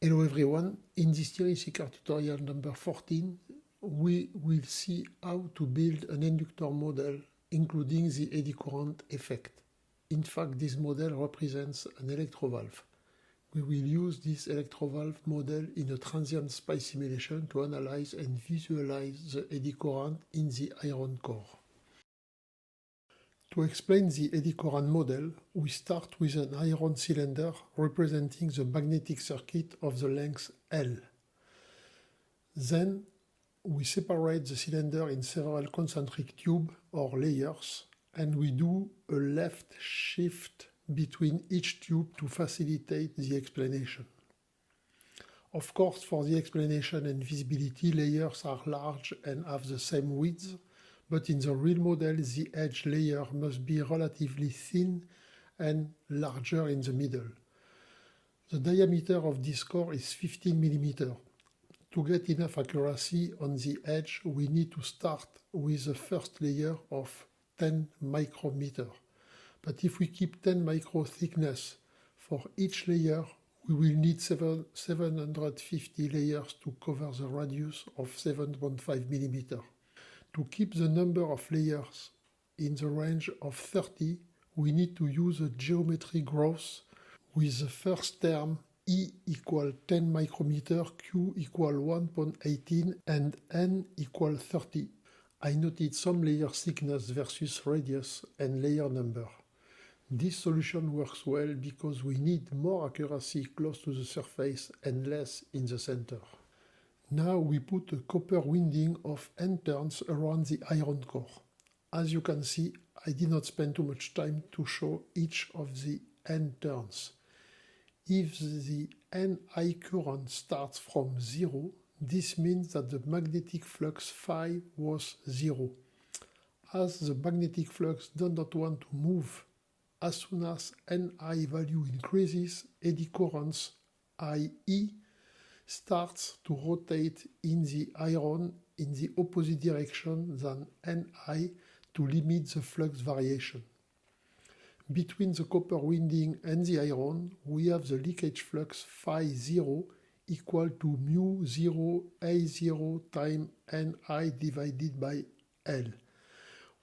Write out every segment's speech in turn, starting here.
Hello everyone, in this theory seeker tutorial number 14, we will see how to build an inductor model including the eddy current effect. In fact, this model represents an electrovalve. We will use this electrovalve model in a transient SPICE simulation to analyze and visualize the eddy current in the iron core. To explain the eddy current model, we start with an iron cylinder representing the magnetic circuit of the length L. Then we separate the cylinder in several concentric tubes or layers, and we do a left shift between each tube to facilitate the explanation. Of course, for the explanation and visibility, layers are large and have the same width, but in the real model, the edge layer must be relatively thin and larger in the middle. The diameter of this core is 15 mm. To get enough accuracy on the edge, we need to start with the first layer of 10 micrometer. But if we keep 10 micro thickness for each layer, we will need 750 layers to cover the radius of 7.5 mm. To keep the number of layers in the range of 30, we need to use a geometry growth with the first term E equal 10 micrometer, Q equal 1.18 and N equal 30. I noted some layer thickness versus radius and layer number. This solution works well because we need more accuracy close to the surface and less in the center. Now we put a copper winding of N turns around the iron core. As you can see, I did not spend too much time to show each of the N turns. If the Ni current starts from 0, this means that the magnetic flux phi was 0. As the magnetic flux does not want to move, as soon as Ni value increases, eddy currents, i.e., starts to rotate in the iron in the opposite direction than Ni to limit the flux variation. Between the copper winding and the iron, we have the leakage flux phi 0 equal to mu 0 A0 times Ni divided by L,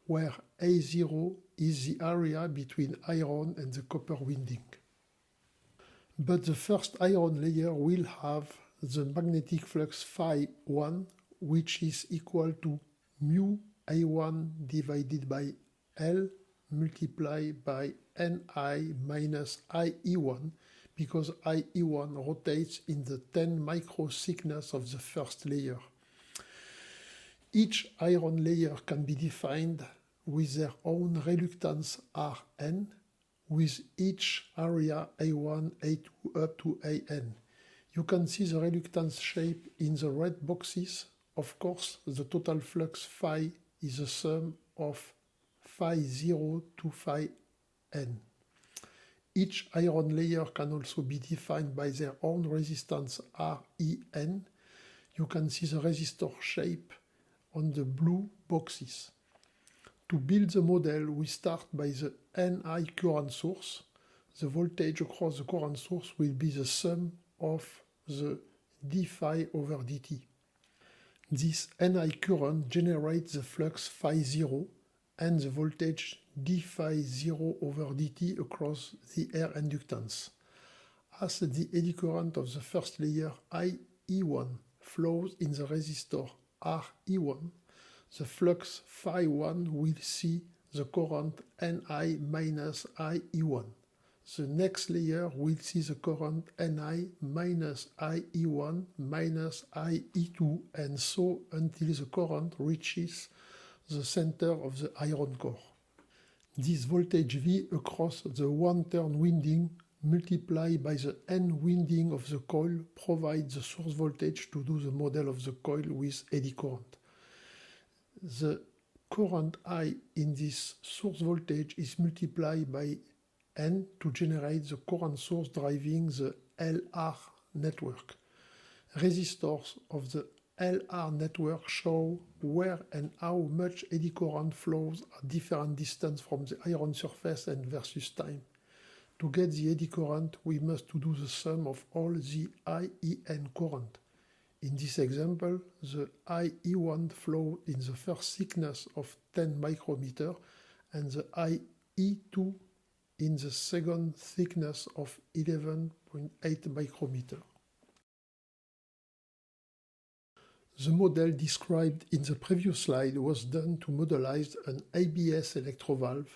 where A0 is the area between iron and the copper winding. But the first iron layer will have the magnetic flux phi 1, which is equal to mu A1 divided by L multiplied by Ni minus IE1, because IE1 rotates in the 10 micro thickness of the first layer. Each iron layer can be defined with their own reluctance Rn, with each area A1, A2 up to An. You can see the reluctance shape in the red boxes. Of course, the total flux phi is the sum of phi 0 to phi n. Each iron layer can also be defined by their own resistance Ren. You can see the resistor shape on the blue boxes. To build the model, we start by the Ni current source. The voltage across the current source will be the sum of the d phi over dt. This Ni current generates the flux phi 0 and the voltage d phi 0 over dt across the air inductance. As the eddy current of the first layer IE1 flows in the resistor Re1, the flux phi 1 will see the current Ni minus IE1. The next layer will see the current Ni minus IE1 minus IE2, and so until the current reaches the center of the iron core. This voltage V across the one-turn winding multiplied by the N winding of the coil provides the source voltage to do the model of the coil with eddy current. The current I in this source voltage is multiplied by N to generate the current source driving the LR network. Resistors of the LR network show where and how much eddy current flows at different distance from the iron surface and versus time. To get the eddy current, we must do the sum of all the IEN current. In this example, the IE1 flowed in the first thickness of 10 micrometer and the IE2 in the second thickness of 11.8 micrometer. The model described in the previous slide was done to modelize an ABS electrovalve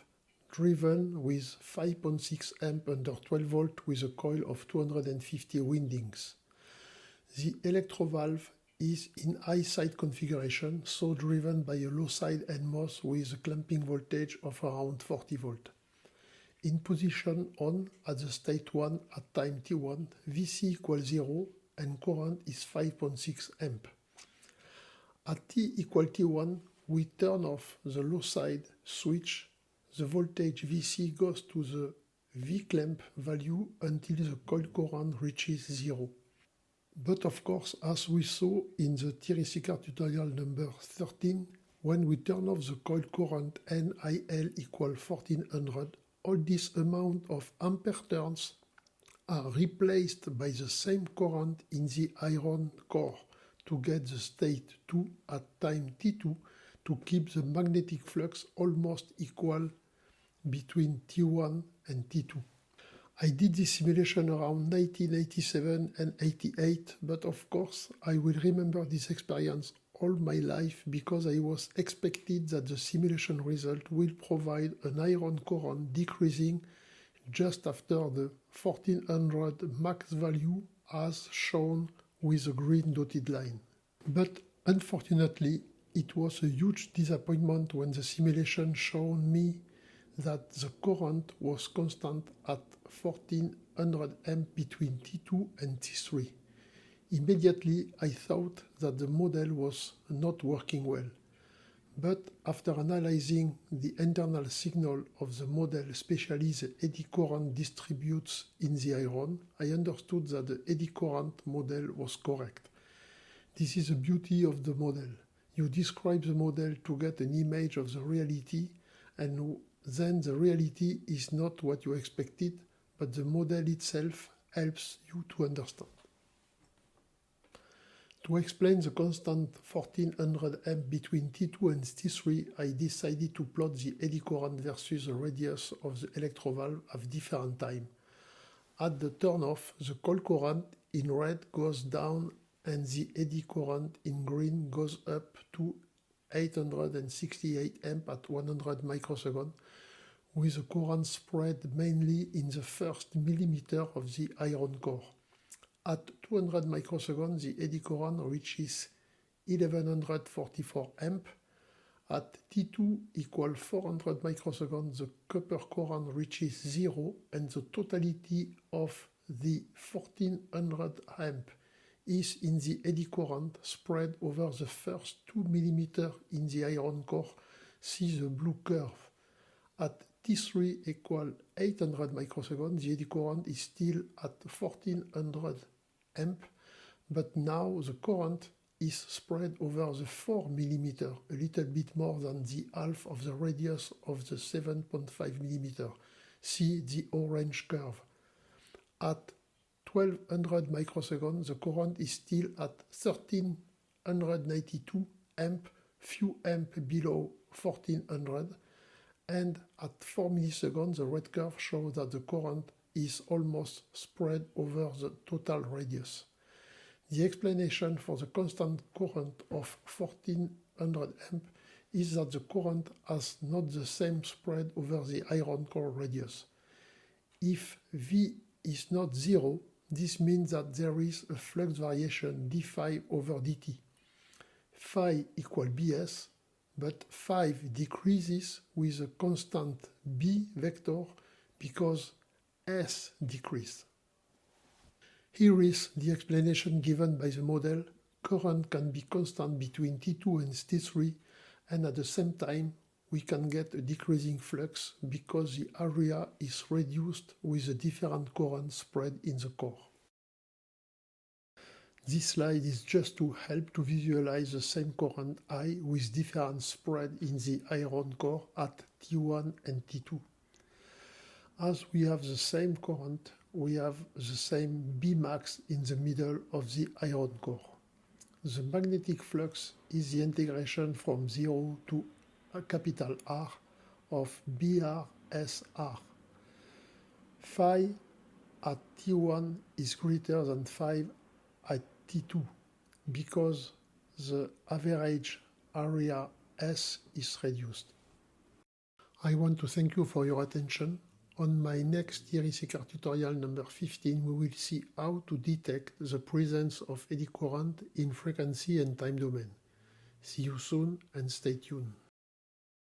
driven with 5.6 amp under 12 volt with a coil of 250 windings. The electrovalve is in high side configuration, so driven by a low side NMOS with a clamping voltage of around 40 volt. In position on at the state 1 at time T1, Vc equals 0 and current is 5.6 amp. At T equal T1, we turn off the low side switch. The voltage Vc goes to the V-clamp value until the coil current reaches 0. But of course, as we saw in the Thierry-Sicard tutorial number 13, when we turn off the coil current NIL equal 1400, all this amount of ampere turns are replaced by the same current in the iron core to get the state 2 at time T2 to keep the magnetic flux almost equal between T1 and T2. I did this simulation around 1987 and 88, but of course I will remember this experience all my life because I was expected that the simulation result will provide an iron current decreasing just after the 1400 max value as shown with a green dotted line. But unfortunately, it was a huge disappointment when the simulation showed me that the current was constant at 1400 amp between T2 and T3. Immediately, I thought that the model was not working well. But after analyzing the internal signal of the model, especially the eddy current distributes in the iron, I understood that the eddy current model was correct. This is the beauty of the model. You describe the model to get an image of the reality, and then the reality is not what you expected, but the model itself helps you to understand. To explain the constant 1400 amp between T2 and T3, I decided to plot the eddy current versus the radius of the electrovalve at different time. At the turn-off, the coil current in red goes down and the eddy current in green goes up to 868 amp at 100 microseconds, with the current spread mainly in the first millimeter of the iron core. At 200 microseconds, the eddy current reaches 1144 amp. At T2 equal 400 microseconds, the copper current reaches 0 and the totality of the 1400 amp is in the eddy current spread over the first 2 mm in the iron core. See the blue curve. At T3 equal 800 microseconds, the eddy current is still at 1400 amp, but now the current is spread over the 4 mm, a little bit more than the half of the radius of the 7.5 mm. See the orange curve. At 1200 microseconds, the current is still at 1392 amp, few amp below 1400, and at 4 milliseconds, the red curve shows that the current is almost spread over the total radius. The explanation for the constant current of 1400 amp is that the current has not the same spread over the iron core radius. If V is not 0, this means that there is a flux variation d phi over dt. Phi equal Bs, but phi decreases with a constant B vector because S decrease. Here is the explanation given by the model. Current can be constant between T2 and T3, and at the same time we can get a decreasing flux because the area is reduced with a different current spread in the core. This slide is just to help to visualize the same current I with different spread in the iron core at T1 and T2. As we have the same current, we have the same Bmax in the middle of the iron core. The magnetic flux is the integration from 0 to a capital R of BR/SR. Phi at T1 is greater than phi at T2 because the average area S is reduced. I want to thank you for your attention. On my next TLC tutorial number 15, we will see how to detect the presence of eddy current in frequency and time domain. See you soon and stay tuned.